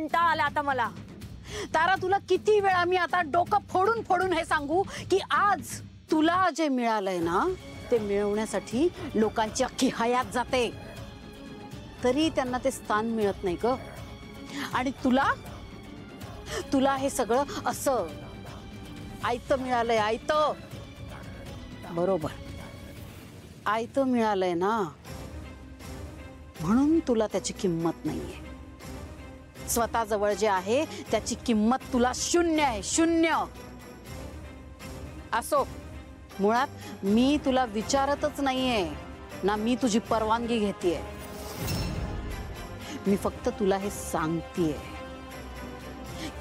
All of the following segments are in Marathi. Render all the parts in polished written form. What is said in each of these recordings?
कंटाळा आला आता मला। तारा तुला किती वेळा मी आता डोकं फोडून फोडून हे सांगू की आज तुला जे मिळालंय ना ते मिळवण्यासाठी लोकांची अख्खी हयात जाते, तरी त्यांना ते स्थान मिळत नाही ग। आणि तुला हे सगळं असं आयतं मिळालंय, आयतं। बरोबर, आयतं मिळालंय ना, म्हणून तुला त्याची किंमत नाहीये। स्वतः जवळ जे आहे त्याची किंमत तुला शून्य आहे, शून्य। असो, मुळात मी तुला विचारतच नाहीये ना, मी तुझी परवानगी घेतेय। मी फक्त तुला हे सांगतेय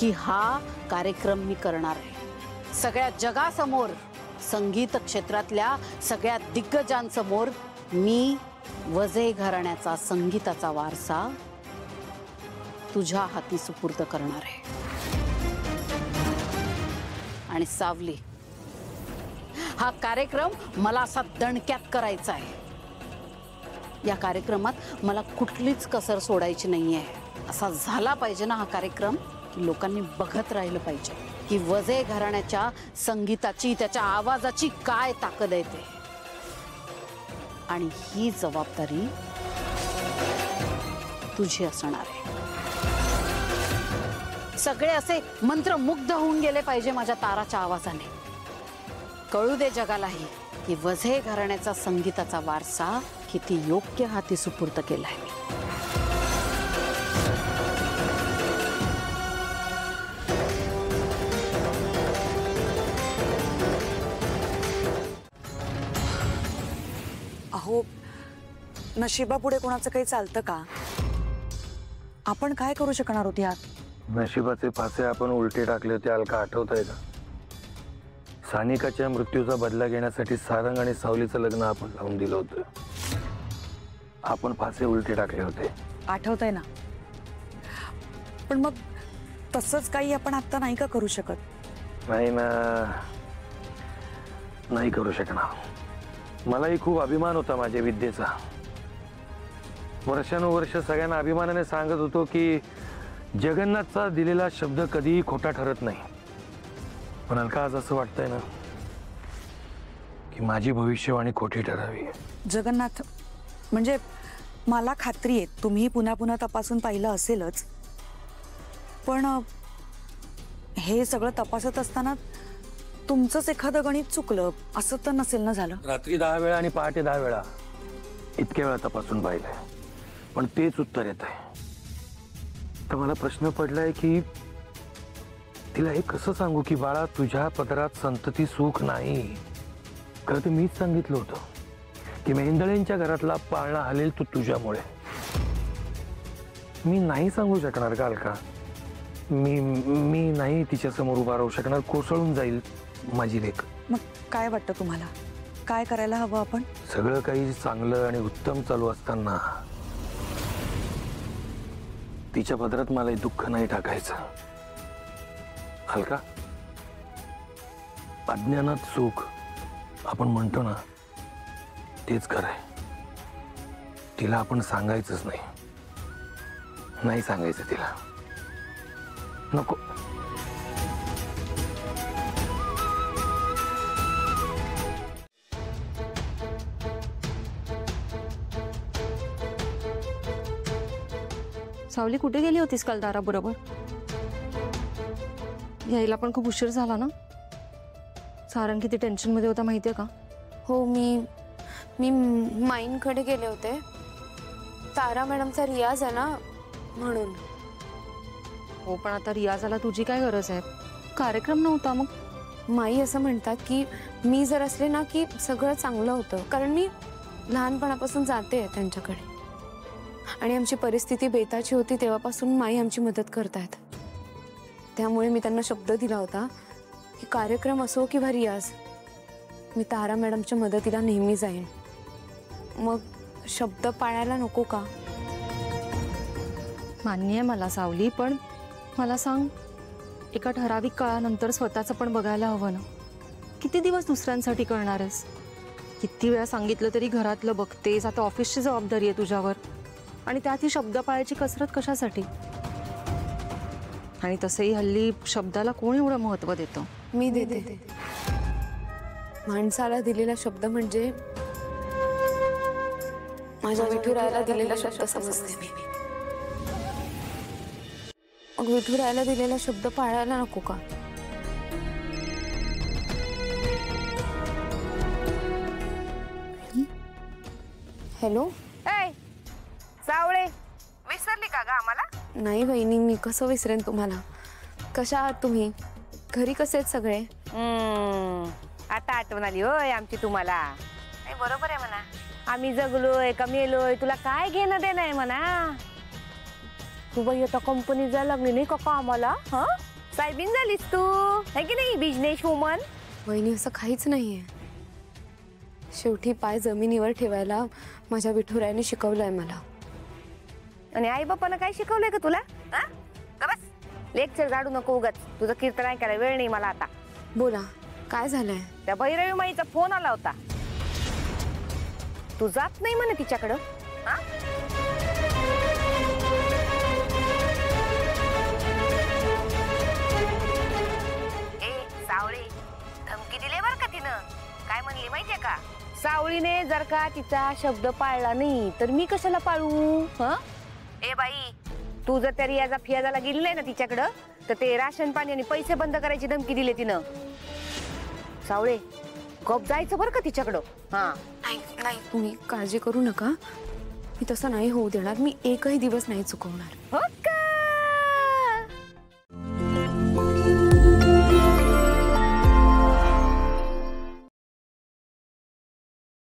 की हा कार्यक्रम मी करणार आहे सगळ्या जगासमोर, संगीत क्षेत्रातल्या सगळ्या दिग्गजांसमोर। मी वजे घराण्याचा संगीताचा वारसा तुझ्या हाती सुपूर्द करणार आहे। आणि सावली, हा कार्यक्रम मला असा दणक्यात करायचा आहे। या कार्यक्रमात मला कुठलीच कसर सोडायची नाहीये। असा झाला पाहिजे ना हा कार्यक्रम की लोकांनी बघत राहिलं पाहिजे की वजे घराण्याच्या संगीताची, त्याच्या आवाजाची काय ताकद आहे ते। आणि ही जबाबदारी तुझी असणार आहे। सगळे असे मंत्रमुग्ध होऊन गेले पाहिजे माझ्या ताराच्या आवाजाने। कळू दे जगालाही की वजे घराण्याचा संगीताचा वारसा किती योग्य हाती सुपूर्द केलाय मी। अहो, नशिबापुढे कोणाचं काही चालतं का? आपण काय करू शकणार होती यात? नशिबाचे फासे आपण उलटे टाकले होते, अलका आठवतंय का? सानिकाच्या मृत्यूचा बदला घेण्यासाठी सारंग आणि सावलीचं लग्न आपण लावून दिलं होतं। आपण फासे उलटे टाकले होते, आठवतंय ना? पण मग तसंच काही आपण आता नाही का करू शकत? नाही ना, नाही करू शकणार। मलाही खूप अभिमान होता माझ्या विद्येचा। वर्षानुवर्ष सगळ्यांना अभिमानाने सांगत होतो की जगन्नाथचा दिलेला शब्द कधीही खोटा ठरत नाही। पण अलका, आज असं वाटतंय ना की माझी भविष्यवाणी खोटी ठरावी। जगन्नाथ, म्हणजे मला खात्री आहे तुम्ही पुन्हा पुन्हा तपासून पाहिलं असेलच, पण हे सगळं तपासत असताना तुमचंच एखादं गणित चुकलं असं तर नसेल ना झालं? रात्री 10 वेळा आणि पहाटे 10 वेळा इतक्या वेळा तपासून पाहिलंय, पण तेच उत्तर येत आहे। तर मला प्रश्न पडलाय की तिला हे कसं सांगू की बाळा, तुझ्या पदरात संतती सुख नाही। खरं तर मीच सांगितलं होतं की मेंदळेंच्या घरातला पाळणा हलेल तो तुझ्यामुळे। मी नाही सांगू शकणार का अलका? मी नाही तिच्या समोर उभा राहू शकणार, कोसळून जाईल माझी लेक। मग काय वाटतं तुम्हाला, काय करायला हवं आपण? सगळं काही चांगलं आणि उत्तम चालू असताना तिच्या पदरात मला दुःख नाही टाकायचं अलका। अज्ञानात सुख आपण म्हणतो ना, तेच खरंय। तिला आपण सांगायचंच नाही, नाही सांगायचं तिला, नको। सावली, कुठे गेली होतीस काल तारा बरोबर? यायला पण खूप उशीर झाला ना। सारंग किती टेन्शन मध्ये होता माहितीये का? हो, मी माईंकडे गेले होते। तारा मॅडमचा रियाज आहे ना, म्हणून। हो, पण आता रियाजाला तुझी काय गरज आहे? कार्यक्रम नव्हता मग? माई असं म्हणतात की मी जर असले ना की सगळं चांगलं होतं, कारण मी लहानपणापासून जाते त्यांच्याकडे आणि आमची परिस्थिती बेताची होती तेव्हापासून माई आमची मदत करतायत। त्यामुळे मी त्यांना शब्द दिला होता की कार्यक्रम असो किंवा रियाज, मी तारा मॅडमच्या मदतीला नेहमी जाईन। मग शब्द पाळायला नको का? मान्य आहे मला सावली, पण मला सांग, एका ठराविक काळानंतर स्वतःचं पण बघायला हवं ना। किती दिवस दुसऱ्यांसाठी करणार आहेस? किती वेळा सांगितलं तरी घरातलं बघतेस, आता ऑफिसची जबाबदारी आहे तुझ्यावर, आणि त्यात ही शब्द पाळायची कसरत कशासाठी? आणि तसंही हल्ली शब्दाला कोण एवढं महत्व देतं. मी देते. माणसाला दिलेला शब्द म्हणजे माझ्या विठुरायाला दिलेला शब्द समजते मी. मग विठुरायाला दिलेला शब्द पाळायला नको का? हॅलो. सावळे विसरली का ग आम्हाला? नाही बहिणी, मी कसं विसरेन तुम्हाला. कशा आहात तुम्ही? घरी कसे आहेत सगळे? आता आठवण आली होय आमची तुम्हाला. नाही बरोबर आहे म्हणा. आम्ही जगलोय का मेलोय तुला काय घेणं देणं आहे म्हणा. तू बाई आता कंपनी जायला लागली नाही का आम्हाला? हा, साहेबीन झालीस तू, है की नाही, बिझनेस वुमन. बहिणी असं काहीच नाहीये. शेवटी पाय जमिनीवर ठेवायला माझ्या विठुरायाने शिकवलंय मला. आणि आई बापानं काय शिकवलंय का तुला? हा, बस लेक्चर झाडू नको उगाच. तुझं कीर्तन ऐकायला वेळ नाही मला आता. बोला, काय झालंय? त्या भैरवी माईचा फोन आला होता. तू जात नाही म्हणे तिच्याकडं. हा, सावळी धमकी दिली बरं का तिनं. काय म्हणली माहितीये का? सावळीने जर का तिचा शब्द पाळला नाही तर मी कशाला पाळू? हं, ए बाई, तू जर त्या रियाजा फियाजाला गेली नाही ना तिच्याकडं तर ते राशन पाणी आणि पैसे बंद करायची धमकी दिली तिनं. सावळे गप जायचं बरं का तिच्याकडं. हा, नाही, तुम्ही काळजी करू नका. मी तसं नाही होऊ देणार. मी एकही दिवस नाही चुकवणार. हो का?